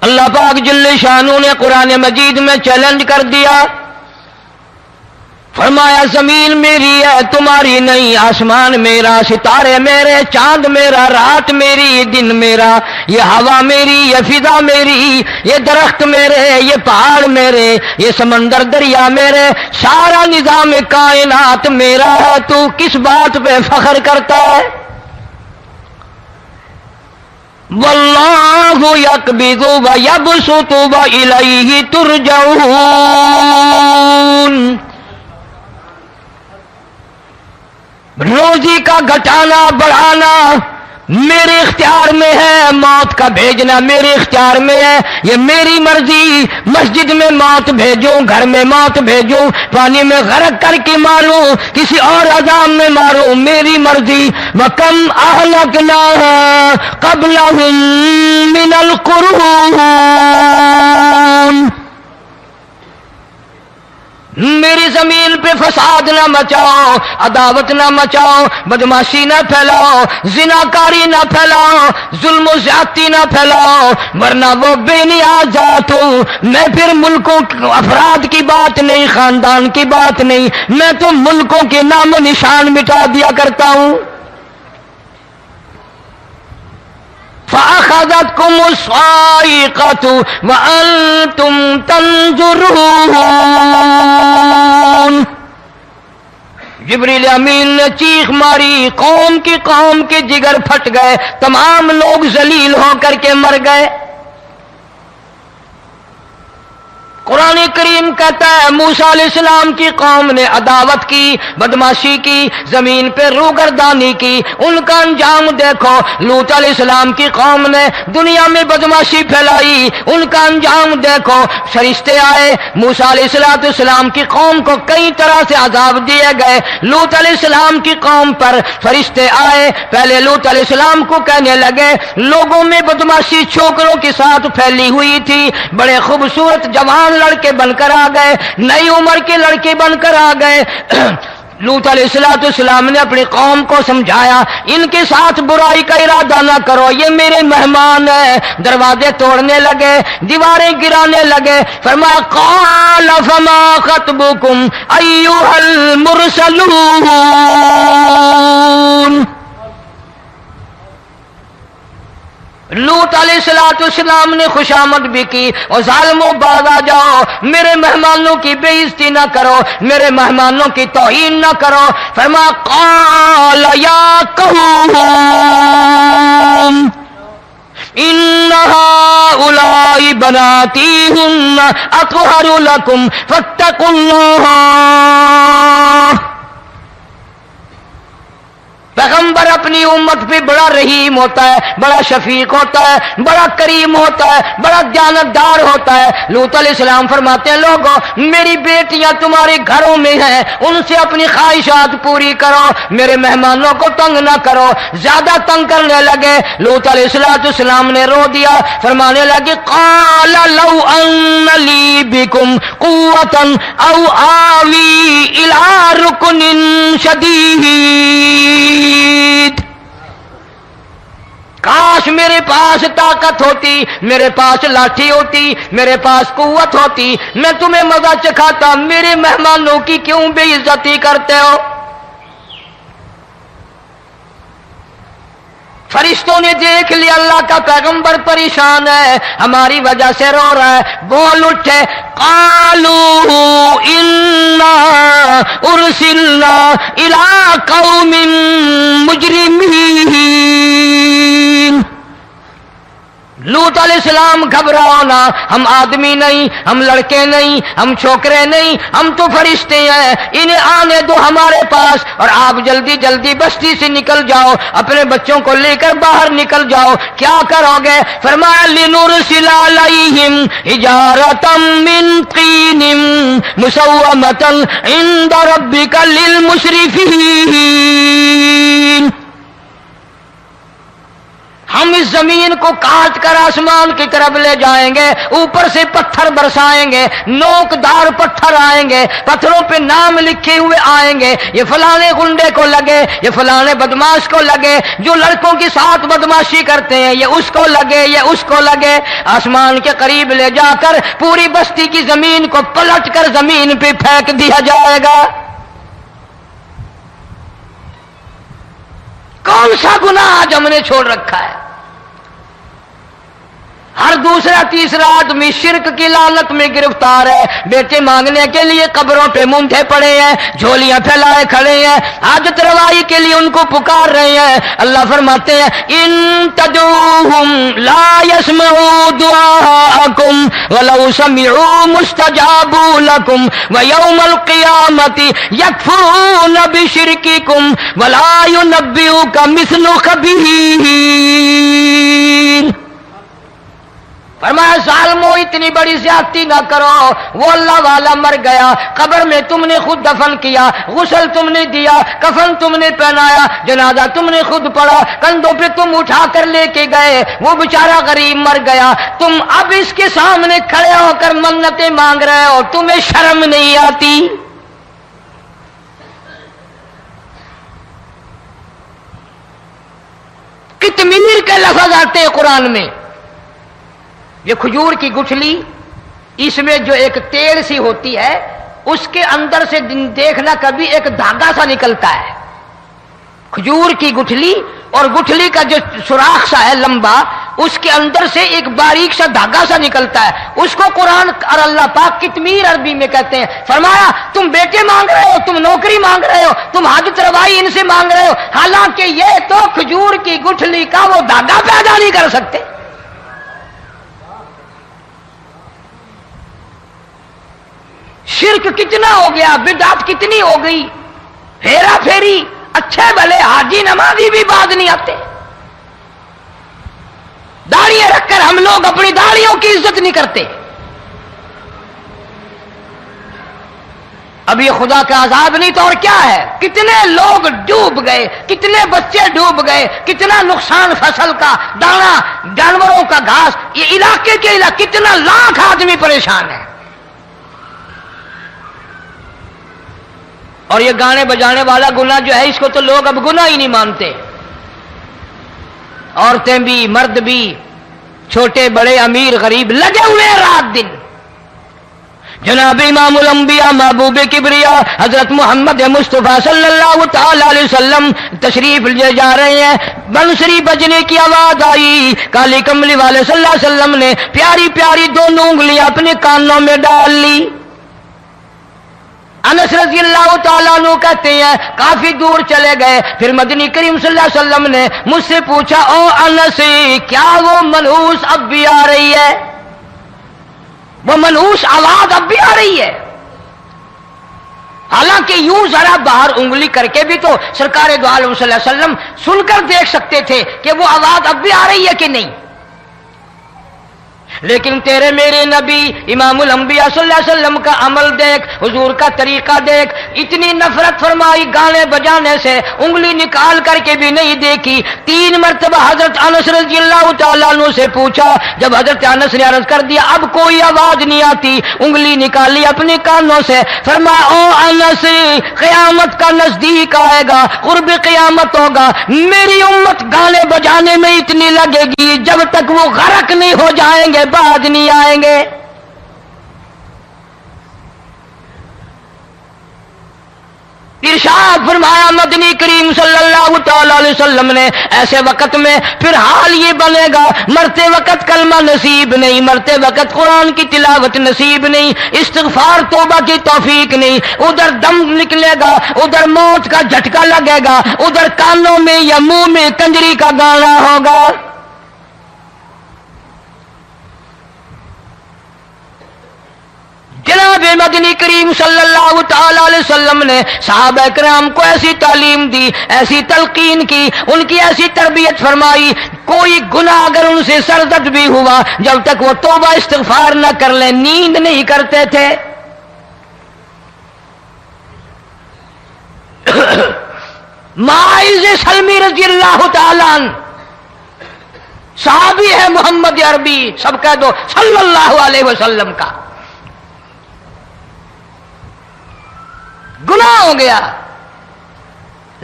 اللہ پاک جل شانہ نے قرآن مجید میں چیلنج کر دیا، فرمایا زمین میری ہے تمہاری نہیں، آسمان میرا، ستارے میرے، چاند میرا، رات میری، دن میرا، یہ ہوا میری، یہ فضا میری، یہ درخت میرے، یہ پہاڑ میرے، یہ سمندر دریا میرے، سارا نظام کائنات میرا ہے، تو کس بات پہ فخر کرتا ہے؟ واللہ یقبض ویبسط والیہ ترجعون، روزی کا گھٹانا بڑھانا میرے اختیار میں ہے، موت کا بھیجنا میرے اختیار میں ہے، یہ میری مرضی، مسجد میں موت بھیجوں، گھر میں موت بھیجوں، پانی میں غرق کر کے ماروں، کسی اور عذاب میں ماروں، میری مرضی۔ وَكَمْ أَهْلَكْنَا قَبْلَهُم مِّنَ الْقُرُونِ، میری زمین پہ فساد نہ مچاؤ، عداوت نہ مچاؤ، بدماشی نہ پھیلاؤ، زناکاری نہ پھیلاؤ، ظلم و زیادتی نہ پھیلاؤ، ورنہ وہ بے نیاز ذات ہوں۔ میں پھر ملکوں افراد کی بات نہیں، خاندان کی بات نہیں، میں تو ملکوں کے نام و نشان مٹا دیا کرتا ہوں۔ فَأَخَذَتْكُمُ الصَّاعِقَةُ وَأَنْتُمْ تَنْظُرُونَ، جبریل امین نے چیخ ماری، قوم کے جگر پھٹ گئے، تمام لوگ ذلیل ہو کر کے مر گئے۔ قرآن کریم کہتا ہے موسیٰ علیہ السلام کی قوم نے عداوت کی، بدماشی کی، زمین پہ روگردانی کی، ان کا انجام دیکھو۔ لوط علیہ السلام کی قوم نے دنیا میں بدماشی پھیلائی، ان کا انجام دیکھو۔ فرشتے آئے، موسیٰ علیہ السلام کی قوم کو کئی طرح سے عذاب دیے گئے۔ لوط علیہ السلام کی قوم پر فرشتے آئے، پہلے لوط علیہ السلام کو کہنے لگے، لوگوں میں بدماشی چھوکروں کے ساتھ پھیلی ہوئی تھی، بڑے خوبصورت جوان لڑکے بن کر آ گئے، نئی عمر کے لڑکے بن کر آ گئے۔ لوط علیہ السلام نے اپنی قوم کو سمجھایا، ان کے ساتھ برائی کا ارادہ نہ کرو، یہ میرے مہمان ہیں۔ دروازے توڑنے لگے، دیواریں گرانے لگے، فرمایا قال فما خطبکم ایھا المرسلون، لوط علیہ السلام نے خوشامد بھی کی، اور ظالموں باز آ جاؤ، میرے مہمانوں کی بے عزتی نہ کرو، میرے مہمانوں کی توہین نہ کرو۔ فرمایا قال یا قوم ان هؤلاء بناتی ہن اطہر لکم فاتقوا اللہ، پیغمبر اپنی امت پہ بڑا رحیم ہوتا ہے، بڑا شفیق ہوتا ہے، بڑا کریم ہوتا ہے، بڑا دیانتدار ہوتا ہے۔ لوط علیہ السلام فرماتے ہیں لوگوں میری بیٹیاں تمہارے گھروں میں ہیں، ان سے اپنی خواہشات پوری کرو، میرے مہمانوں کو تنگ نہ کرو۔ زیادہ تنگ کرنے لگے، لوط علیہ السلام نے رو دیا، فرمانے لگے قال لو ان لی بکم قوة او آوی الی رکن شدید، کاش میرے پاس طاقت ہوتی، میرے پاس لاٹھی ہوتی، میرے پاس قوت ہوتی، میں تمہیں مزہ چکھاتا، میرے مہمانوں کی کیوں بے عزتی کرتے ہو؟ فرشتوں نے دیکھ لیا اللہ کا پیغمبر پریشان ہے، ہماری وجہ سے رو رہا ہے، بول اٹھے قالوا انا ارسلنا الى قوم مجرمین، لوط علیہ السلام گھبراؤ نہ، ہم آدمی نہیں، ہم لڑکے نہیں، ہم چھوکرے نہیں، ہم تو فرشتے ہیں، انہیں آنے دو ہمارے پاس، اور آپ جلدی جلدی بستی سے نکل جاؤ، اپنے بچوں کو لے کر باہر نکل جاؤ۔ کیا کرو گے؟ فرمایا لنرسل علیہم حجارۃ من طین مسومۃ عند ربک للمسرفین، ہم اس زمین کو کاٹ کر آسمان کی طرف لے جائیں گے، اوپر سے پتھر برسائیں گے، نوکدار پتھر آئیں گے، پتھروں پہ نام لکھے ہوئے آئیں گے، یہ فلانے گنڈے کو لگے، یہ فلانے بدماش کو لگے، جو لڑکوں کے ساتھ بدماشی کرتے ہیں یہ اس کو لگے، یہ اس کو لگے۔ آسمان کے قریب لے جا کر پوری بستی کی زمین کو پلٹ کر زمین پہ پھینک دیا جائے گا۔ کون سا گناہ آج ہم نے چھوڑ رکھا ہے؟ ہر دوسرا تیسرا آدمی شرک کی لعنت میں گرفتار ہے، بیٹے مانگنے کے لیے قبروں پہ مونڈھے پڑے ہیں، جھولیاں پھیلائے کھڑے ہیں، حاجت روائی کے لیے ان کو پکار رہے ہیں۔ اللہ فرماتے ہیں ان تدعوہم لا يسمعوا دعاءکم ولو سمعوا مستجابوا لکم ویوم القیامت یکفرون بشرککم ولا ینبئک مثل خبیر۔ فرمایا ظالمو اتنی بڑی زیادتی نہ کرو، وہ اللہ والا مر گیا، قبر میں تم نے خود دفن کیا، غسل تم نے دیا، کفن تم نے پہنایا، جنازہ تم نے خود پڑھا، کندھوں پہ تم اٹھا کر لے کے گئے، وہ بیچارہ غریب مر گیا، تم اب اس کے سامنے کھڑے ہو کر منتیں مانگ رہے ہو، تمہیں شرم نہیں آتی؟ کتمیر کے لفظ آتے ہیں قرآن میں۔ یہ کھجور کی گٹھلی، اس میں جو ایک تیل سی ہوتی ہے، اس کے اندر سے دیکھنا کبھی ایک دھاگا سا نکلتا ہے۔ کھجور کی گٹھلی، اور گٹھلی کا جو سوراخ سا ہے لمبا، اس کے اندر سے ایک باریک سا دھاگا سا نکلتا ہے، اس کو قرآن اور اللہ پاک کتمیر عربی میں کہتے ہیں۔ فرمایا تم بیٹے مانگ رہے ہو، تم نوکری مانگ رہے ہو، تم حاجت روائی ان سے مانگ رہے ہو، حالانکہ یہ تو کھجور کی گٹھلی کا وہ دھاگا پیدا نہیں کر سکتے۔ شرک کتنا ہو گیا، بدعت کتنی ہو گئی، ہیرا پھیری، اچھے بھلے حاجی نمازی بھی بعد نہیں آتے۔ داڑیاں رکھ کر ہم لوگ اپنی داڑیوں کی عزت نہیں کرتے۔ اب یہ خدا کا عذاب نہیں تو اور کیا ہے؟ کتنے لوگ ڈوب گئے، کتنے بچے ڈوب گئے، کتنا نقصان فصل کا، دانا، جانوروں کا گھاس، یہ علاقے کے علاقے کتنا لاکھ آدمی پریشان ہے۔ اور یہ گانے بجانے والا گناہ جو ہے، اس کو تو لوگ اب گناہ ہی نہیں مانتے۔ عورتیں بھی، مرد بھی، چھوٹے بڑے، امیر غریب، لگے ہوئے رات دن۔ جناب امام الانبیاء محبوب کبریا حضرت محمد مصطفیٰ صلی اللہ تعالی علیہ وسلم تشریف لے جا رہے ہیں، بنسری بجنے کی آواز آئی، کالی کملی والے صلی اللہ علیہ وسلم نے پیاری پیاری دونوں انگلیاں اپنے کانوں میں ڈال لی۔ انس رضی اللہ تعالیٰ عنہ کہتے ہیں کافی دور چلے گئے، پھر مدنی کریم صلی اللہ علیہ وسلم نے مجھ سے پوچھا او انس، کیا وہ منحوس اب بھی آ رہی ہے؟ وہ منحوس آواز اب بھی آ رہی ہے؟ حالانکہ یوں ذرا باہر انگلی کر کے بھی تو سرکار دو عالم صلی اللہ علیہ وسلم سن کر دیکھ سکتے تھے کہ وہ آواز اب بھی آ رہی ہے کہ نہیں۔ لیکن تیرے میرے نبی امام الانبیاء صلی اللہ علیہ وسلم کا عمل دیکھ، حضور کا طریقہ دیکھ، اتنی نفرت فرمائی گانے بجانے سے، انگلی نکال کر کے بھی نہیں دیکھی۔ 3 مرتبہ حضرت انس رضی اللہ تعالیٰ عنہ سے پوچھا، جب حضرت انس نے عرض کر دیا اب کوئی آواز نہیں آتی، انگلی نکالی اپنے کانوں سے، فرمایا او انس، قیامت کا نزدیک آئے گا، قرب قیامت ہوگا، میری امت گانے بجانے میں اتنی لگے گی جب تک وہ غرق نہیں ہو جائیں گے بعد نہیں آئیں گے۔ ارشاد فرمایا مدنی کریم صلی اللہ تعالی علیہ وسلم نے ایسے وقت میں پھر حال یہ بنے گا، مرتے وقت کلمہ نصیب نہیں، مرتے وقت قرآن کی تلاوت نصیب نہیں، استغفار توبہ کی توفیق نہیں، ادھر دم نکلے گا، ادھر موت کا جھٹکا لگے گا، ادھر کانوں میں یا منہ میں کنجری کا گانا ہوگا۔ جناب مدنی کریم صلی اللہ تعالی علیہ وسلم نے صحابہ کرام کو ایسی تعلیم دی، ایسی تلقین کی، ان کی ایسی تربیت فرمائی، کوئی گناہ اگر ان سے سرزد بھی ہوا جب تک وہ توبہ استغفار نہ کر لیں نیند نہیں کرتے تھے۔ معاذ سلمی رضی اللہ تعالی عنہ صحابی ہے محمد عربی، سب کہہ دو صلی اللہ علیہ وسلم کا، گناہ ہو گیا،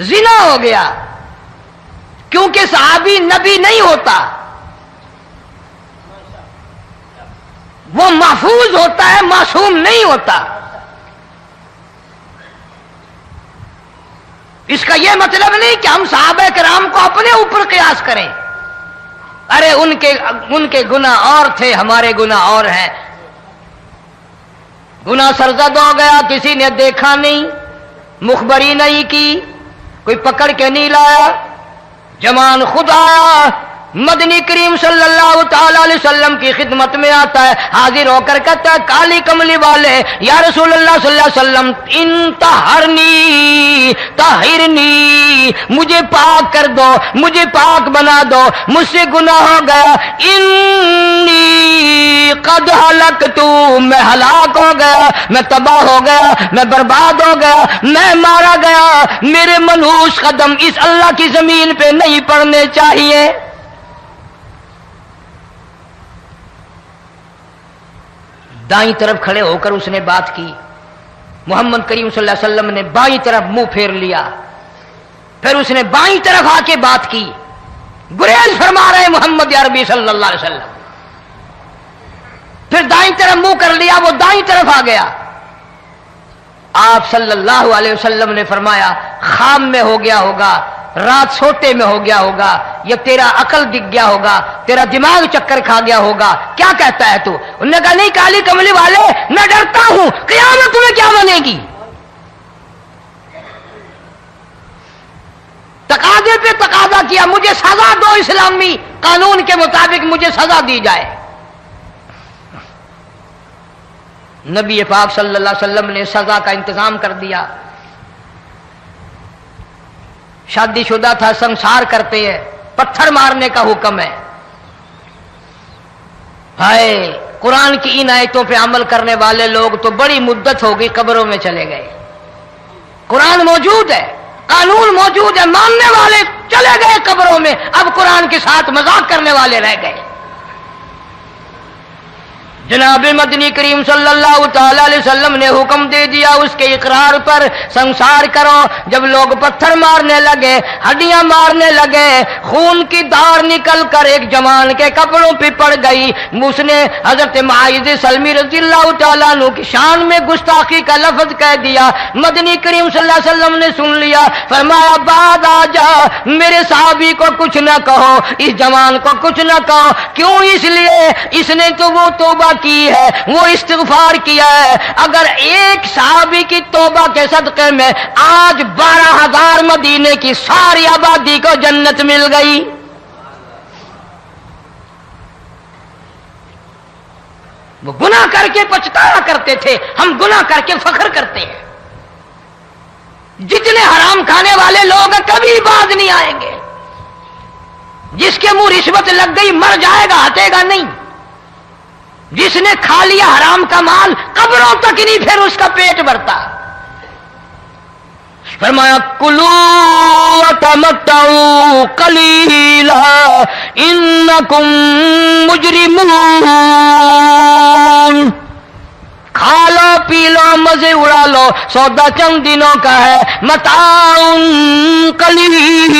زنا ہو گیا، کیونکہ صحابی نبی نہیں ہوتا، وہ محفوظ ہوتا ہے، معصوم نہیں ہوتا۔ اس کا یہ مطلب نہیں کہ ہم صحابہ کرام کو اپنے اوپر قیاس کریں، ارے ان کے گناہ اور تھے، ہمارے گناہ اور ہیں۔ گناہ سرزد ہو گیا، کسی نے دیکھا نہیں، مخبری نہیں کی، کوئی پکڑ کے نہیں لایا، جمان خود آیا، مدنی کریم صلی اللہ تعالی علیہ وسلم کی خدمت میں آتا ہے، حاضر ہو کر کہتا ہے کالی کملی والے یا رسول اللہ صلی اللہ علیہ وسلم انتہرنی طہرنی، مجھے پاک کر دو، مجھے پاک بنا دو، مجھ سے گناہ ہو گیا، انی قد ہلکت، میں ہلاک ہو گیا، میں تباہ ہو گیا، میں برباد ہو گیا، میں مارا گیا، میرے منحوس قدم اس اللہ کی زمین پہ نہیں پڑنے چاہیے۔ دائیں طرف کھڑے ہو کر اس نے بات کی، محمد کریم صلی اللہ علیہ وسلم نے بائیں طرف منہ پھیر لیا، پھر اس نے بائیں طرف آ کے بات کی، گریز فرما رہے محمد عربی صلی اللہ علیہ وسلم، پھر دائیں طرف منہ کر لیا، وہ دائیں طرف آ گیا۔ آپ صلی اللہ علیہ وسلم نے فرمایا خام میں ہو گیا ہوگا، رات سوتے میں ہو گیا ہوگا، یا تیرا عقل دکھ گیا ہوگا، تیرا دماغ چکر کھا گیا ہوگا، کیا کہتا ہے تو؟ انہوں نے کہا نہیں کالی کملی والے، میں ڈرتا ہوں قیامت تمہیں کیا بنے گی، تقاضے پہ تقاضا کیا، مجھے سزا دو، اسلامی قانون کے مطابق مجھے سزا دی جائے۔ نبی پاک صلی اللہ علیہ وسلم نے سزا کا انتظام کر دیا۔ شادی شدہ تھا، سنسار کرتے ہیں، پتھر مارنے کا حکم ہے۔ ہائے، قرآن کی ان آیتوں پہ عمل کرنے والے لوگ تو بڑی مدت ہو گئی قبروں میں چلے گئے۔ قرآن موجود ہے، قانون موجود ہے، ماننے والے چلے گئے قبروں میں، اب قرآن کے ساتھ مذاق کرنے والے رہ گئے۔ جناب مدنی کریم صلی اللہ تعالی علیہ وسلم نے حکم دے دیا اس کے اقرار پر سنسار کرو۔ جب لوگ پتھر مارنے لگے، ہڈیاں مارنے لگے، خون کی دھار نکل کر ایک جوان کے کپڑوں پہ پڑ گئی، اس نے حضرت معاذ سلمی رضی اللہ تعالیٰ عنہ کی شان میں گستاخی کا لفظ کہہ دیا۔ مدنی کریم صلی اللہ علیہ وسلم نے سن لیا، فرمایا بعد آ جا، میرے صحابی کو کچھ نہ کہو، اس جوان کو کچھ نہ کہو۔ کیوں؟ اس لیے اس نے تو وہ توبہ کی ہے، وہ استغفار کیا ہے۔ اگر ایک صحابی کی توبہ کے صدقے میں آج 12,000 مدینے کی ساری آبادی کو جنت مل گئی۔ وہ گناہ کر کے پچھتایا کرتے تھے، ہم گناہ کر کے فخر کرتے ہیں۔ جتنے حرام کھانے والے لوگ ہیں کبھی باز نہیں آئیں گے۔ جس کے منہ رشوت لگ گئی مر جائے گا، ہٹے گا نہیں۔ جس نے کھا لیا حرام کا مال قبروں تک نہیں پھر اس کا پیٹ بھرتا۔ فرمایا کلو وتمتعوا قلیلا انکم مجرمون، کھا لو پی لو مزے اڑا لو، سودا چند دنوں کا ہے، متاع قلیل،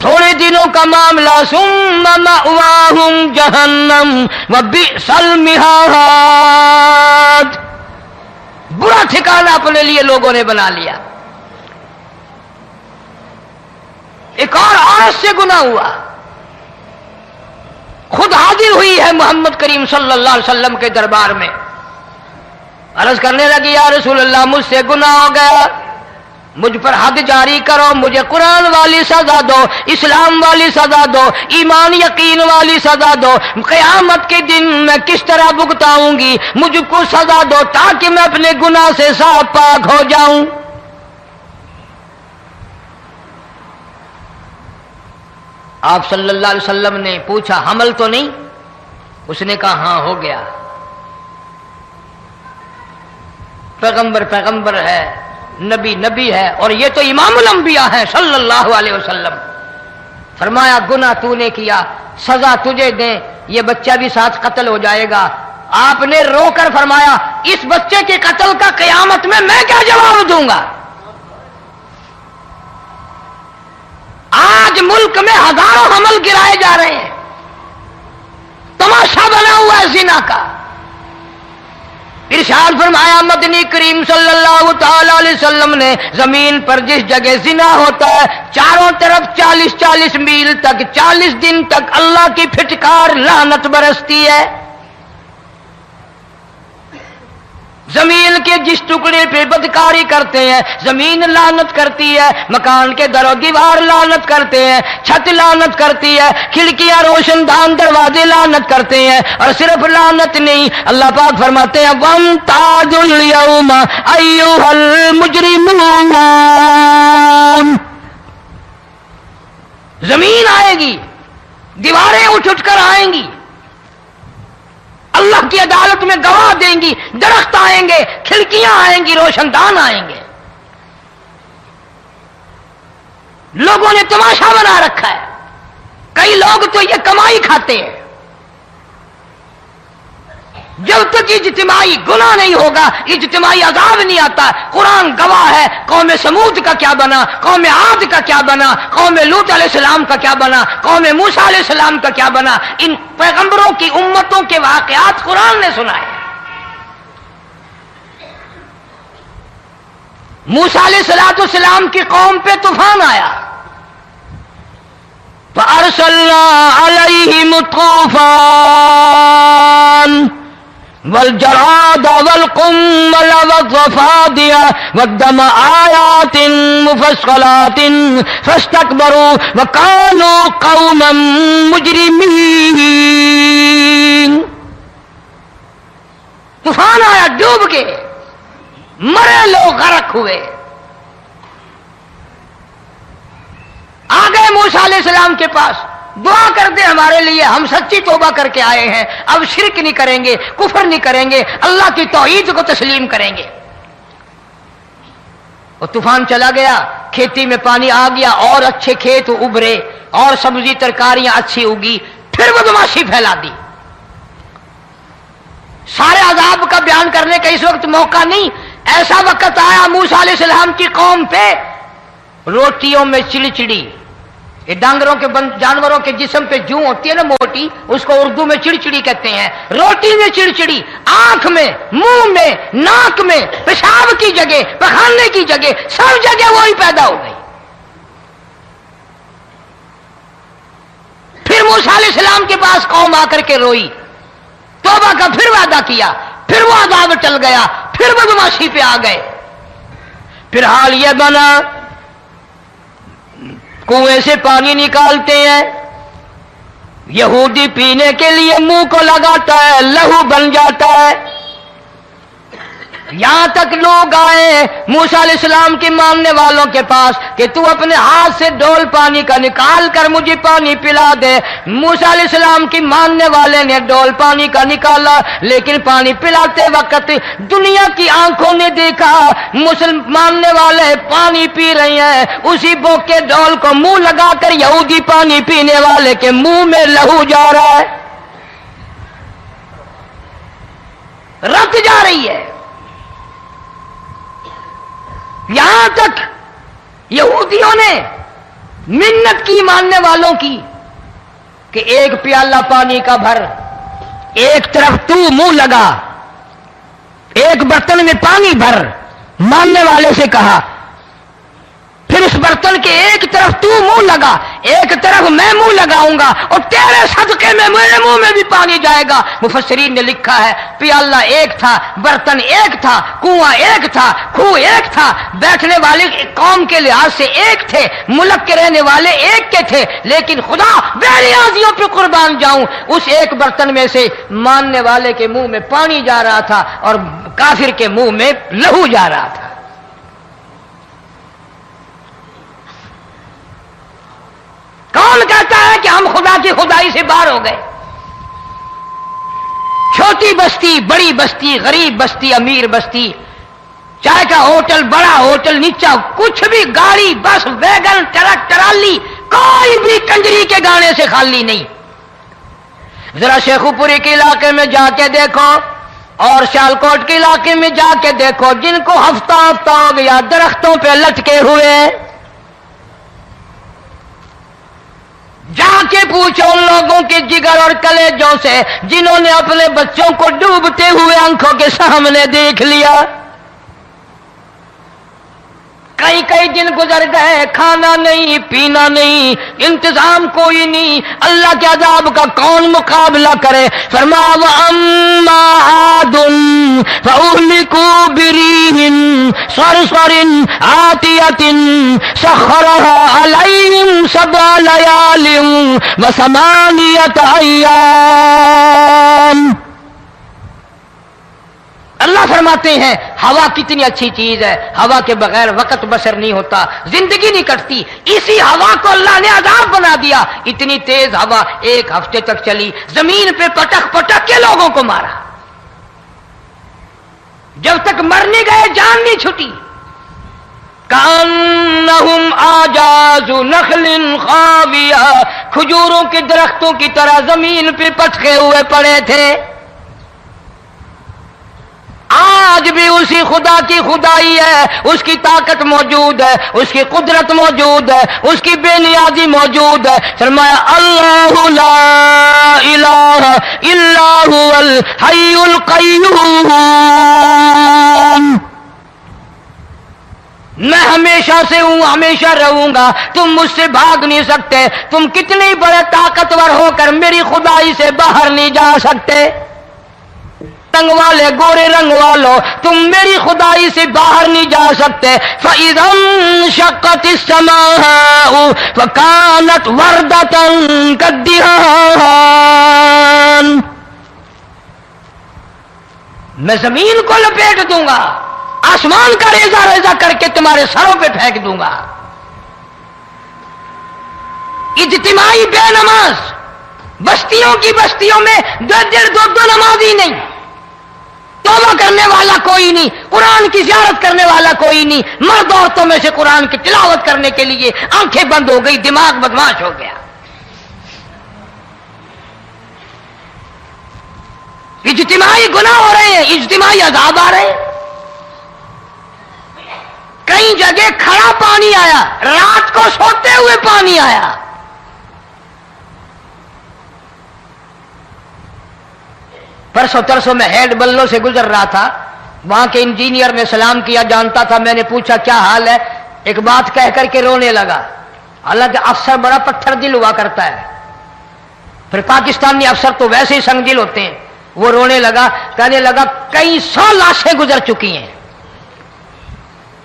تھوڑے دنوں کا معاملہ، ثم مأواہم جہنم وبئس المہاد، برا ٹھکانہ اپنے لیے لوگوں نے بنا لیا۔ ایک اور عورت سے گناہ ہوا، خود حاضر ہوئی ہے محمد کریم صلی اللہ علیہ وسلم کے دربار میں، عرض کرنے لگی یا رسول اللہ مجھ سے گناہ ہو گیا، مجھ پر حد جاری کرو، مجھے قرآن والی سزا دو، اسلام والی سزا دو، ایمان یقین والی سزا دو، قیامت کے دن میں کس طرح بھگتاؤں گی، مجھ کو سزا دو تاکہ میں اپنے گناہ سے صاف پاک ہو جاؤں۔ آپ صلی اللہ علیہ وسلم نے پوچھا حمل تو نہیں؟ اس نے کہا ہاں ہو گیا۔ پیغمبر ہے، نبی ہے، اور یہ تو امام الانبیاء ہیں صلی اللہ علیہ وسلم۔ فرمایا گناہ تو نے کیا، سزا تجھے دیں، یہ بچہ بھی ساتھ قتل ہو جائے گا۔ آپ نے رو کر فرمایا اس بچے کے قتل کا قیامت میں کیا جواب دوں گا؟ آج ملک میں ہزاروں حمل گرائے جا رہے ہیں، تماشا بنا ہوا ہے زنا کا۔ ارشاد فرمایا مدنی کریم صلی اللہ تعالی علیہ وسلم نے زمین پر جس جگہ زنا ہوتا ہے چاروں طرف 40 میل تک 40 دن تک اللہ کی پھٹکار لعنت برستی ہے۔ زمین کے جس ٹکڑے پہ بدکاری کرتے ہیں زمین لعنت کرتی ہے، مکان کے در و دیوار لعنت کرتے ہیں، چھت لعنت کرتی ہے، کھڑکیاں روشن دان دروازے لعنت کرتے ہیں، اور صرف لعنت نہیں، اللہ پاک فرماتے ہیں وَامْتَازُوا الْيَوْمَ أَيُّهَا الْمُجْرِمُونَ۔ زمین آئے گی، دیواریں اٹھ کر آئیں گی، اللہ کی عدالت میں گواہ دیں گی، درخت آئیں گے، کھڑکیاں آئیں گی، روشن دان آئیں گے۔ لوگوں نے تماشا بنا رکھا ہے، کئی لوگ تو یہ کمائی کھاتے ہیں۔ جب تک اجتماعی گناہ نہیں ہوگا اجتماعی عذاب نہیں آتا۔ قرآن گواہ ہے، قوم سمود کا کیا بنا، قوم عاد کا کیا بنا، قوم لوط علیہ السلام کا کیا بنا، قوم موسیٰ علیہ السلام کا کیا بنا۔ ان پیغمبروں کی امتوں کے واقعات قرآن نے سنائے۔ موسیٰ علیہ السلام کی قوم پہ طوفان آیا، فَأَرْسَلْنَا عَلَيْهِمُ الطُّوفَانَ والجراد والقمل والضفادع والدم آيات مفصلات فاستكبروا وكانوا قوما مجرمين۔ طوفان آیا، ڈوب گئے، مرے لوگ، غرق ہوئے۔ آ گئے موسیٰ علیہ السلام کے پاس، دعا کر دے ہمارے لیے، ہم سچی توبہ کر کے آئے ہیں، اب شرک نہیں کریں گے، کفر نہیں کریں گے، اللہ کی توحید کو تسلیم کریں گے۔ وہ طوفان چلا گیا، کھیتی میں پانی آ گیا، اور اچھے کھیت ابھرے، اور سبزی ترکاریاں اچھی اگی، پھر بدماشی پھیلا دی۔ سارے عذاب کا بیان کرنے کا اس وقت موقع نہیں، ایسا وقت آیا موسیٰ علیہ السلام کی قوم پہ روٹیوں میں چڑچڑی، یہ ڈانگروں کے جانوروں کے جسم پہ جوں ہوتی ہے نا موٹی، اس کو اردو میں چڑچڑی کہتے ہیں۔ روٹی میں چڑچڑی، آنکھ میں، منہ میں، ناک میں، پیشاب کی جگہ، پخانے کی جگہ، سب جگہ وہی پیدا ہو گئی۔ پھر موسیٰ علیہ السلام کے پاس قوم آ کر کے روئی، توبہ کا پھر وعدہ کیا، پھر وہ عذاب ٹل گیا، پھر بدماشی پہ آ گئے۔ پھر حال یہ بنا کنویں سے پانی نکالتے ہیں، یہودی پینے کے لیے منہ کو لگاتا ہے، لہو بن جاتا ہے۔ یہاں تک لوگ آئے موسیٰ علیہ السلام کی ماننے والوں کے پاس کہ تو اپنے ہاتھ سے ڈول پانی کا نکال کر مجھے پانی پلا دے۔ موسیٰ علیہ السلام کی ماننے والے نے ڈول پانی کا نکالا، لیکن پانی پلاتے وقت دنیا کی آنکھوں نے دیکھا ماننے والے پانی پی رہے ہیں، اسی بوک کے ڈول کو منہ لگا کر یہودی پانی پینے والے کے منہ میں لہو جا رہا ہے، رت جا رہی ہے۔ یہاں تک یہودیوں نے منت کی ماننے والوں کی کہ ایک پیالہ پانی کا بھر، ایک طرف تو منہ لگا، ایک برتن میں پانی بھر، ماننے والے سے کہا، پھر اس برتن کے ایک طرف تو منہ لگا، ایک طرف میں منہ لگاؤں گا، اور تیرے صدقے میں میرے منہ میں بھی پانی جائے گا۔ مفسرین نے لکھا ہے پیالہ ایک تھا، برتن ایک تھا، کنواں ایک تھا، کھو ایک تھا، بیٹھنے والے قوم کے لحاظ سے ایک تھے، ملک کے رہنے والے ایک کے تھے، لیکن خدا بے نیازیوں پہ قربان جاؤں، اس ایک برتن میں سے ماننے والے کے منہ میں پانی جا رہا تھا اور کافر کے منہ میں لہو جا رہا تھا۔ کون کہتا ہے کہ ہم خدا کی خدائی سے باہر ہو گئے؟ چھوٹی بستی، بڑی بستی، غریب بستی، امیر بستی، چائے کا ہوٹل، بڑا ہوٹل، نیچا کچھ بھی، گاڑی، بس، ویگن، ٹرک، ٹرالی، کوئی بھی کنجری کے گانے سے خالی نہیں. ذرا شیخو پوری کے علاقے میں جا کے دیکھو اور سیالکوٹ کے علاقے میں جا کے دیکھو جن کو ہفتہ ہفتہ ہو گیا درختوں پہ لٹکے ہوئے، جا کے پوچھو ان لوگوں کے جگر اور کلیجوں سے جنہوں نے اپنے بچوں کو ڈوبتے ہوئے آنکھوں کے سامنے دیکھ لیا. کئی کئی دن گزر گئے، کھانا نہیں پینا نہیں، انتظام کوئی نہیں، اللہ کے عذاب کا کون مقابلہ کرے؟ فرمایا وَأَمَّا عَادٌ فَأُهْلِكُوا بِرِيحٍ صَرْصَرٍ عَاتِيَةٍ سَخَّرَهَا عَلَيْهِمْ 7 لَيَالٍ و8 أَيَّامٍ. اللہ فرماتے ہیں ہوا کتنی اچھی چیز ہے، ہوا کے بغیر وقت بسر نہیں ہوتا، زندگی نہیں کٹتی. اسی ہوا کو اللہ نے عذاب بنا دیا. اتنی تیز ہوا 1 ہفتے تک چلی، زمین پہ پٹک پٹک کے لوگوں کو مارا. جب تک مر نہیں گئے جان نہیں چھٹی. کأنہم اعجاز نخل خاویہ، کھجوروں کے درختوں کی طرح زمین پہ پٹکے ہوئے پڑے تھے. آج بھی اسی خدا کی خدائی ہے، اس کی طاقت موجود ہے، اس کی قدرت موجود ہے، اس کی بے نیازی موجود ہے. فرمایا اللہ لا الہ الا هو الحی القیوم. میں ہمیشہ سے ہوں، ہمیشہ رہوں گا، تم مجھ سے بھاگ نہیں سکتے. تم کتنے بڑے طاقتور ہو کر میری خدائی سے باہر نہیں جا سکتے. رنگ والے، گورے رنگ والو، تم میری خدائی سے باہر نہیں جا سکتے. فَإِذَا انشَقَّتِ السَّمَاءُ فَكَانَتْ وَرْدَةً كَالدِّهَانِ. میں زمین کو لپیٹ دوں گا، آسمان کا ریزہ ریزہ کر کے تمہارے سروں پہ پھینک دوں گا. اجتماعی بے نماز، بستیوں کی بستیوں میں 2 نمازی نہیں، توبہ کرنے والا کوئی نہیں، قرآن کی زیارت کرنے والا کوئی نہیں. مرد عورتوں میں سے قرآن کی تلاوت کرنے کے لیے آنکھیں بند ہو گئی، دماغ بدماش ہو گیا. اجتماعی گناہ ہو رہے ہیں، اجتماعی عذاب آ رہے ہیں. کئی جگہ کھڑا پانی آیا، رات کو سوتے ہوئے پانی آیا. پرسوں ترسوں میں ہیڈ بلوں سے گزر رہا تھا، وہاں کے انجینئر نے سلام کیا، جانتا تھا. میں نے پوچھا کیا حال ہے؟ ایک بات کہہ کر کے رونے لگا. حالانکہ افسر بڑا پتھر دل ہوا کرتا ہے، پھر پاکستانی افسر تو ویسے ہی سنگ دل ہوتے ہیں. وہ رونے لگا، کہنے لگا کئی 100 لاشیں گزر چکی ہیں،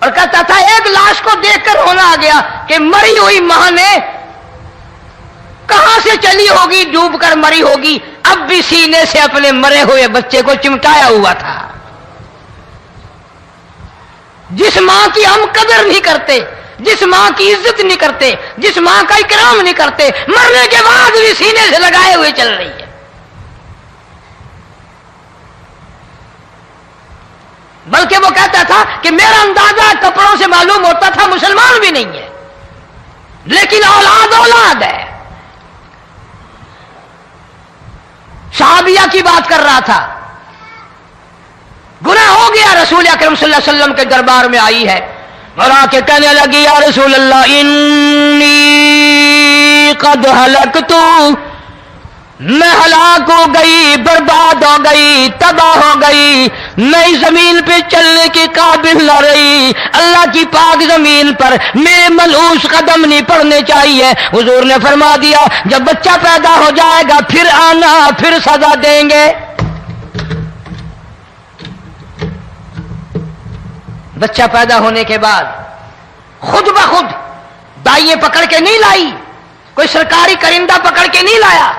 اور کہتا تھا ایک لاش کو دیکھ کر رونا آ گیا کہ مری ہوئی ماں نے کہاں سے چلی ہوگی، ڈوب کر مری ہوگی، اب بھی سینے سے اپنے مرے ہوئے بچے کو چمٹایا ہوا تھا. جس ماں کی ہم قدر نہیں کرتے، جس ماں کی عزت نہیں کرتے، جس ماں کا اکرام نہیں کرتے، مرنے کے بعد بھی سینے سے لگائے ہوئے چل رہی ہے. بلکہ وہ کہتا تھا کہ میرا اندازہ کپڑوں سے معلوم ہوتا تھا مسلمان بھی نہیں ہے، لیکن اولاد اولاد ہے. صحابیہ کی بات کر رہا تھا، گناہ ہو گیا، رسول اکرم صلی اللہ علیہ وسلم کے دربار میں آئی ہے اور آ کے کہنے لگی یا رسول اللہ انی قد ہلکت، میں ہلاک ہو گئی، برباد ہو گئی، تباہ ہو گئی، میں اس زمین پہ چلنے کے قابل نہ رہی. اللہ کی پاک زمین پر میرے ملعوس قدم نہیں پڑنے چاہیے. حضور نے فرما دیا جب بچہ پیدا ہو جائے گا پھر آنا، پھر سزا دیں گے. بچہ پیدا ہونے کے بعد خود بخود دائیں پکڑ کے نہیں لائی، کوئی سرکاری کرندہ پکڑ کے نہیں لایا.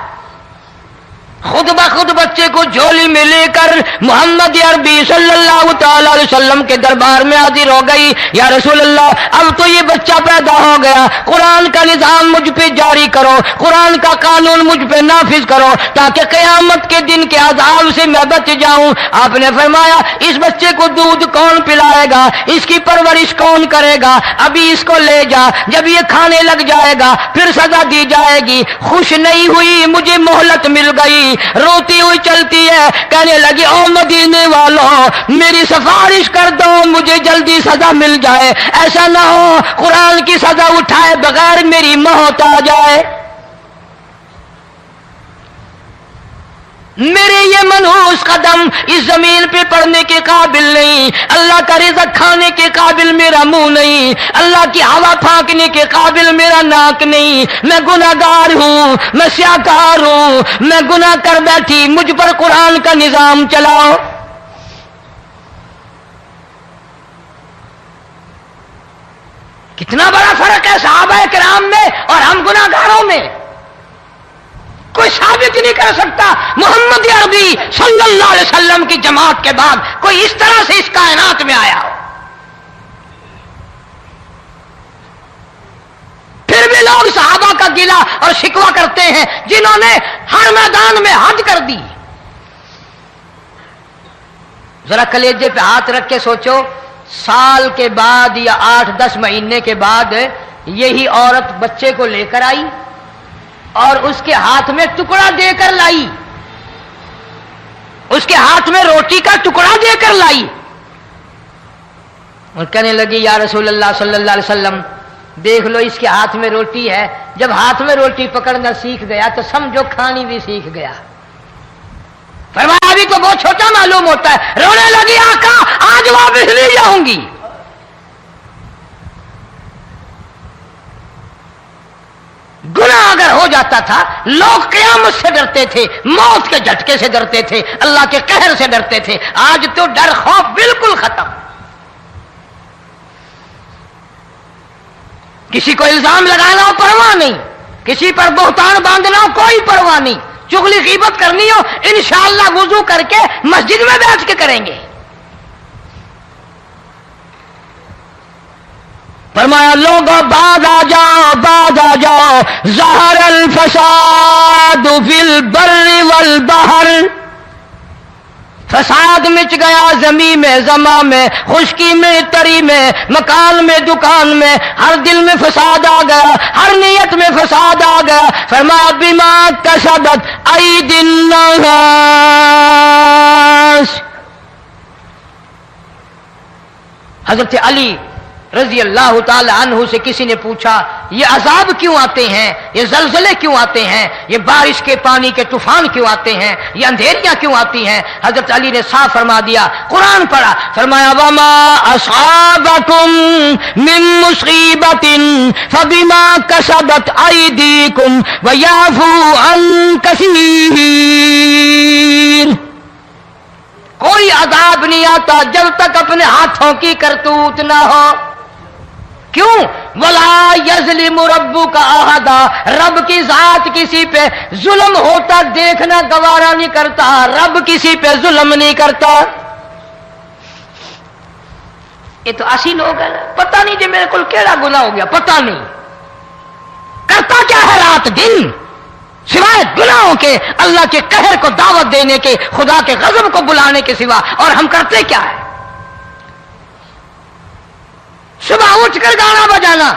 خود بخود بچے کو جھولی میں لے کر محمد عربی صلی اللہ تعالی علیہ وسلم کے دربار میں حاضر ہو گئی. یا رسول اللہ، اب تو یہ بچہ پیدا ہو گیا، قرآن کا نظام مجھ پہ جاری کرو، قرآن کا قانون مجھ پہ نافذ کرو تاکہ قیامت کے دن کے عذاب سے میں بچ جاؤں. آپ نے فرمایا اس بچے کو دودھ کون پلائے گا، اس کی پرورش کون کرے گا، ابھی اس کو لے جا، جب یہ کھانے لگ جائے گا پھر سزا دی جائے گی. خوش نہیں ہوئی، مجھے مہلت مل گئی، روتی ہوئی چلتی ہے، کہنے لگی او مدینے والوں میری سفارش کر دو، مجھے جلدی سزا مل جائے، ایسا نہ ہو قرآن کی سزا اٹھائے بغیر میری موت آ جائے. میرے یہ منحوس قدم اس زمین پہ پڑنے کے قابل نہیں، اللہ کا رزق کھانے کے قابل میرا منہ نہیں، اللہ کی ہوا پھانکنے کے قابل میرا ناک نہیں، میں گناہگار ہوں، میں سیاکار ہوں، میں گناہ کر بیٹھی، مجھ پر قرآن کا نظام چلاؤ. کتنا بڑا فرق ہے صحابہ کرام میں اور ہم گناہگاروں میں. کوئی ثابت نہیں کر سکتا محمد عربی صلی اللہ علیہ وسلم کی جماعت کے بعد کوئی اس طرح سے اس کائنات میں آیا ہو. پھر بھی لوگ صحابہ کا گلہ اور شکوہ کرتے ہیں جنہوں نے ہر میدان میں حد کر دی. ذرا کلیجے پہ ہاتھ رکھ کے سوچو، سال کے بعد یا 8-10 مہینے کے بعد یہی عورت بچے کو لے کر آئی اور اس کے ہاتھ میں ٹکڑا دے کر لائی، اس کے ہاتھ میں روٹی کا ٹکڑا دے کر لائی اور کہنے لگی یا رسول اللہ صلی اللہ علیہ وسلم دیکھ لو اس کے ہاتھ میں روٹی ہے. جب ہاتھ میں روٹی پکڑنا سیکھ گیا تو سمجھو کھانی بھی سیکھ گیا. فرمایا ابھی تو بہت چھوٹا معلوم ہوتا ہے. رونے لگی آقا آج واپس لے جاؤں گی. گناہ اگر ہو جاتا تھا لوگ قیامت سے ڈرتے تھے، موت کے جھٹکے سے ڈرتے تھے، اللہ کے قہر سے ڈرتے تھے. آج تو ڈر خوف بالکل ختم. کسی کو الزام لگانا ہو پرواہ نہیں، کسی پر بہتان باندھنا ہو کوئی پرواہ نہیں، چغلی غیبت کرنی ہو انشاءاللہ وضو کر کے مسجد میں بیٹھ کے کریں گے. فرمایا لوگوں بعد آ جاؤ، بعد آ جاؤ، ظہر الفساد فی البر والبحر. فساد مچ گیا زمین میں، زماں میں، خشکی میں، تری میں، مکان میں، دکان میں، ہر دل میں فساد آ گیا، ہر نیت میں فساد آ گیا. فرمایا بما کسبت ایدی الناس. حضرت علی رضی اللہ تعالی عنہ سے کسی نے پوچھا یہ عذاب کیوں آتے ہیں، یہ زلزلے کیوں آتے ہیں، یہ بارش کے پانی کے طوفان کیوں آتے ہیں، یہ اندھیریاں کیوں آتی ہیں؟ حضرت علی نے صاف فرما دیا، قرآن پڑھا، فرمایا وما اصابکم من مصیبت فبما کسبت ایدیکم ویعفو عن کثیر. کوئی عذاب نہیں آتا جب تک اپنے ہاتھوں کی کرتوت نہ ہو. کیوں؟ ولا یظلم ربک احدا. رب کی ذات کسی پہ ظلم ہوتا دیکھنا گوارا نہیں کرتا، رب کسی پہ ظلم نہیں کرتا. یہ تو اسی لوگ ہیں، پتہ نہیں جی میرے کو کیڑا گناہ ہو گیا، پتہ نہیں کرتا کیا ہے رات دن سوائے گناہوں کے، اللہ کے قہر کو دعوت دینے کے، خدا کے غضب کو بلانے کے سوا. اور ہم کرتے کیا ہے؟ صبح اٹھ کر گانا بجانا،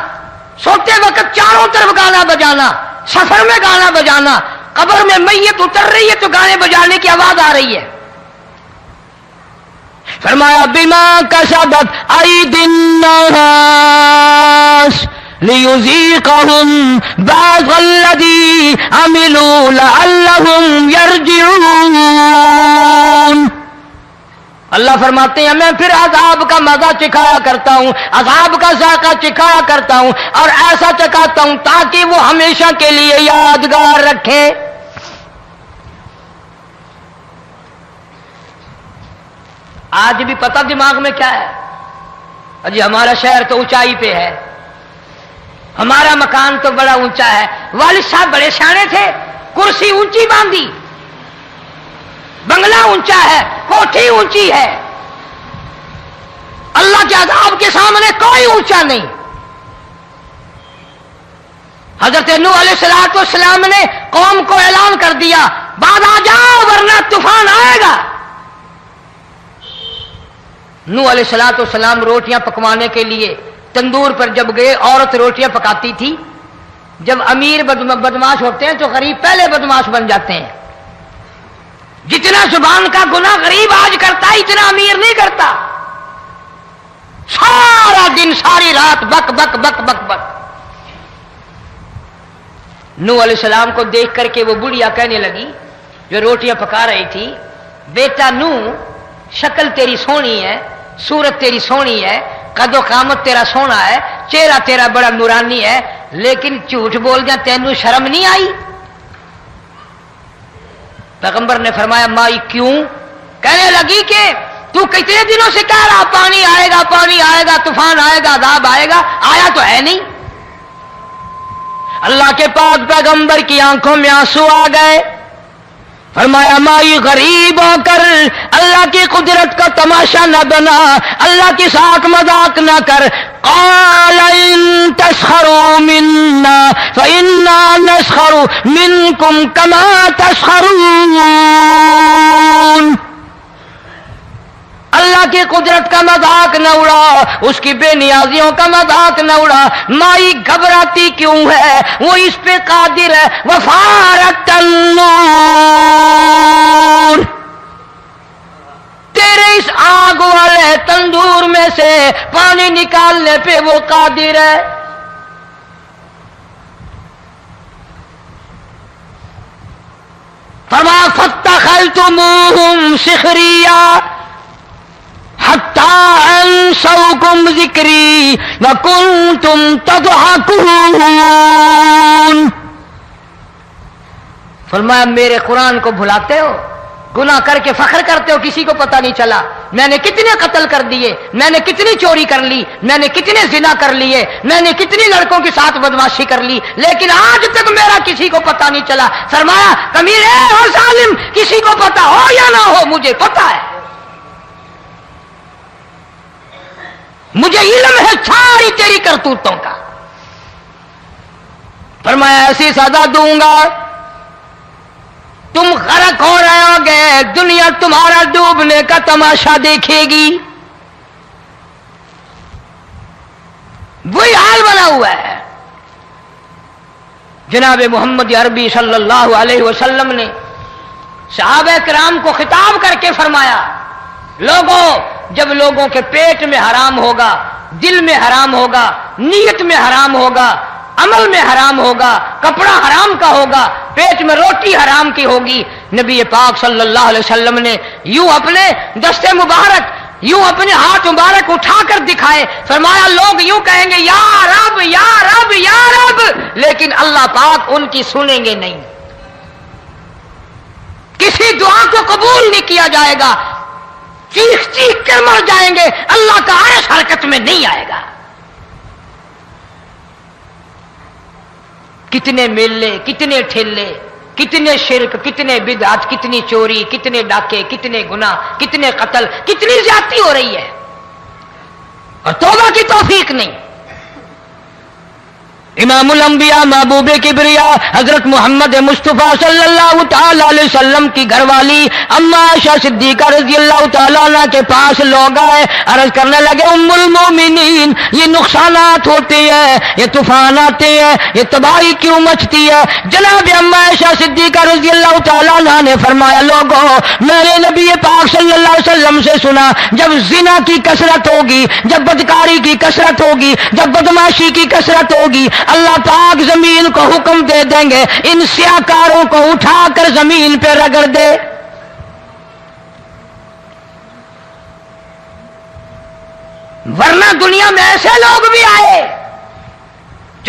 سوتے وقت چاروں طرف گانا بجانا، سفر میں گانا بجانا، قبر میں میت اتر رہی ہے تو گانے بجانے کی آواز آ رہی ہے. فرمایا بما کسبت ایدی الناس لیذیقہم بعض الذی عملوا لعلہم یرجعون. اللہ فرماتے ہیں میں پھر عذاب کا مزہ چکھایا کرتا ہوں، عذاب کا ذائقہ چکھایا کرتا ہوں اور ایسا چکھاتا ہوں تاکہ وہ ہمیشہ کے لیے یادگار رکھے. آج بھی پتہ دماغ میں کیا ہے؟ جی ہمارا شہر تو اونچائی پہ ہے، ہمارا مکان تو بڑا اونچا ہے. والد صاحب بڑے سیانے تھے، کرسی اونچی باندھی، بنگلہ اونچا ہے، کوٹھی اونچی ہے، اللہ کے عذاب کے سامنے کوئی اونچا نہیں۔ حضرت نوح علیہ السلام نے قوم کو اعلان کر دیا، بعد آ جاؤ ورنہ طوفان آئے گا۔ نوح علیہ السلام روٹیاں پکوانے کے لیے تندور پر جب گئے، عورت روٹیاں پکاتی تھی۔ جب امیر بدماش ہوتے ہیں تو غریب پہلے بدماش بن جاتے ہیں۔ جتنا زبان کا گناہ غریب آج کرتا ہے اتنا امیر نہیں کرتا۔ سارا دن ساری رات بک بک بک بک بک۔ نوح علیہ السلام کو دیکھ کر کے وہ بڑھیا کہنے لگی جو روٹیاں پکا رہی تھی، بیٹا نوح، شکل تیری سونی ہے، صورت تیری سونی ہے، قد و قامت تیرا سونا ہے، چہرہ تیرا بڑا نورانی ہے، لیکن جھوٹ بول جا تینوں شرم نہیں آئی؟ پیغمبر نے فرمایا مائی کیوں؟ کہنے لگی کہ تو کتنے دنوں سے کہہ رہا پانی آئے گا، پانی آئے گا، طوفان آئے گا، عذاب آئے گا، آیا تو ہے نہیں۔ اللہ کے پاک پیغمبر کی آنکھوں میں آنسو آ گئے۔ فرمایا مائی غریب ہو کر اللہ کی قدرت کا تماشا نہ بنا، اللہ کے ساتھ مذاق نہ کر۔ قال ان تسخروا منا فإنا نسخر منكم كما تسخرون۔ اللہ کی قدرت کا مذاق نہ اڑا، اس کی بے نیازیوں کا مذاق نہ اڑا۔ مائی گھبراتی کیوں ہے؟ وہ اس پہ قادر ہے۔ وفارت النور، تیرے اس آگ والے تندور میں سے پانی نکالنے پہ وہ قادر ہے۔ فما فاتخذتموہم سخریا حتی انسوکم ذکری وکنتم تضحکون۔ فرمایا میرے قرآن کو بھلاتے ہو، گناہ کر کے فخر کرتے ہو، کسی کو پتہ نہیں چلا میں نے کتنے قتل کر دیے، میں نے کتنی چوری کر لی، میں نے کتنے زنا کر لیے، میں نے کتنی لڑکوں کے ساتھ بدماشی کر لی، لیکن آج تک میرا کسی کو پتہ نہیں چلا۔ فرمایا کمینے اور ظالم، کسی کو پتہ ہو یا نہ ہو مجھے پتہ ہے، مجھے علم ہے ساری تیری کرتوتوں کا۔ فرمایا ایسی سزا دوں گا تم غرق ہو رہے ہو گے، دنیا تمہارا ڈوبنے کا تماشا دیکھے گی۔ وہی حال بنا ہوا ہے۔ جناب محمد عربی صلی اللہ علیہ وسلم نے صحابہ کرام کو خطاب کر کے فرمایا، لوگوں، جب لوگوں کے پیٹ میں حرام ہوگا، دل میں حرام ہوگا، نیت میں حرام ہوگا، عمل میں حرام ہوگا، کپڑا حرام کا ہوگا، پیٹ میں روٹی حرام کی ہوگی، نبی پاک صلی اللہ علیہ وسلم نے یوں اپنے دستے مبارک، یوں اپنے ہاتھ مبارک اٹھا کر دکھائے، فرمایا لوگ یوں کہیں گے یا رب یا رب یا رب، لیکن اللہ پاک ان کی سنیں گے نہیں، کسی دعا کو قبول نہیں کیا جائے گا، چیخ چیخ کر مر جائیں گے، اللہ کا عرش حرکت میں نہیں آئے گا۔ کتنے میلے، کتنے ٹھیلے، کتنے شرک، کتنے بدعت، کتنی چوری، کتنے ڈاکے، کتنے گناہ، کتنے قتل، کتنی زیادتی ہو رہی ہے اور توبہ کی توفیق نہیں۔ امام الانبیاء محبوب کبریا حضرت محمد مصطفیٰ صلی اللہ تعالی علیہ وسلم کی گھر والی اما عائشہ صدیقہ رضی اللہ تعالیٰ عنہ کے پاس لوگ آئے، عرض کرنے لگے ام المومنین، یہ نقصانات ہوتے ہیں، یہ طوفان آتے ہیں، یہ تباہی کیوں مچتی ہے؟ جناب اما عائشہ صدیقہ رضی اللہ تعالیٰ عنہ نے فرمایا لوگوں، میں نے نبی پاک صلی اللہ علیہ وسلم سے سنا جب زنا کی کثرت ہوگی، جب بدکاری کی کثرت ہوگی، جب بدماشی کی کثرت ہوگی، اللہ پاک زمین کو حکم دے دیں گے ان سیاکاروں کو اٹھا کر زمین پہ رگڑ دے۔ ورنہ دنیا میں ایسے لوگ بھی آئے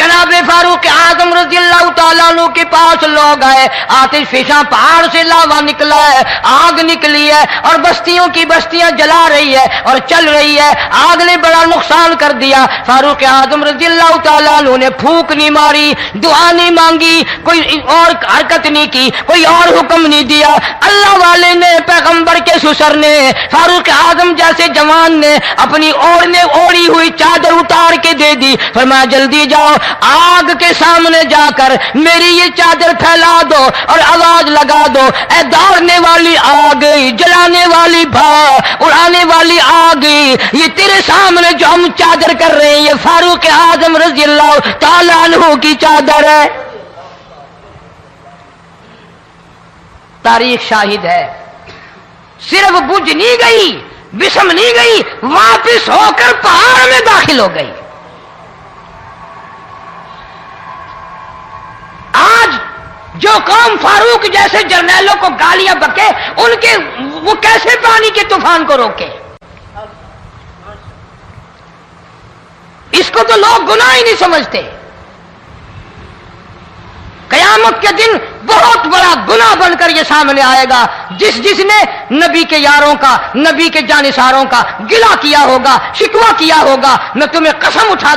جناب فاروق اعظم رضی اللہ تعالیٰ عنہ کے پاس لوگ آئے، آتش فشاں پہاڑ سے لاوا نکلا ہے، آگ نکلی ہے اور بستیوں کی بستیاں جلا رہی ہے اور چل رہی ہے، آگ نے بڑا نقصان کر دیا۔ فاروق اعظم رضی اللہ تعالیٰ عنہ نے پھونک نہیں ماری، دعا نہیں مانگی، کوئی اور حرکت نہیں کی، کوئی اور حکم نہیں دیا۔ اللہ والے نے، پیغمبر کے سسر نے، فاروق اعظم جیسے جوان نے اپنی اوڑھی ہوئی چادر اتار کے دے دی، فرمایا جلدی جاؤ، آگ کے سامنے جا کر میری یہ چادر پھیلا دو اور آواز لگا دو، اے دوڑنے والی آگ، جلانے والی بھا، اڑانے والی آگ، یہ تیرے سامنے جو ہم چادر کر رہے ہیں یہ فاروق اعظم رضی اللہ تعالیٰ عنہ کی چادر ہے۔ تاریخ شاہد ہے، صرف بجھ نہیں گئی، بسم نہیں گئی، واپس ہو کر پہاڑ میں داخل ہو گئی۔ آج جو قوم فاروق جیسے جرنیلوں کو گالیاں بکے، ان کے وہ کیسے پانی کے طوفان کو روکے؟ اس کو تو لوگ گناہ ہی نہیں سمجھتے۔ قیامت کے دن بہت بڑا گناہ بن کر یہ سامنے آئے گا، جس نے نبی کے یاروں کا، نبی کے جانثاروں کا گلہ کیا ہوگا، شکوہ کیا ہوگا، میں تمہیں قسم اٹھا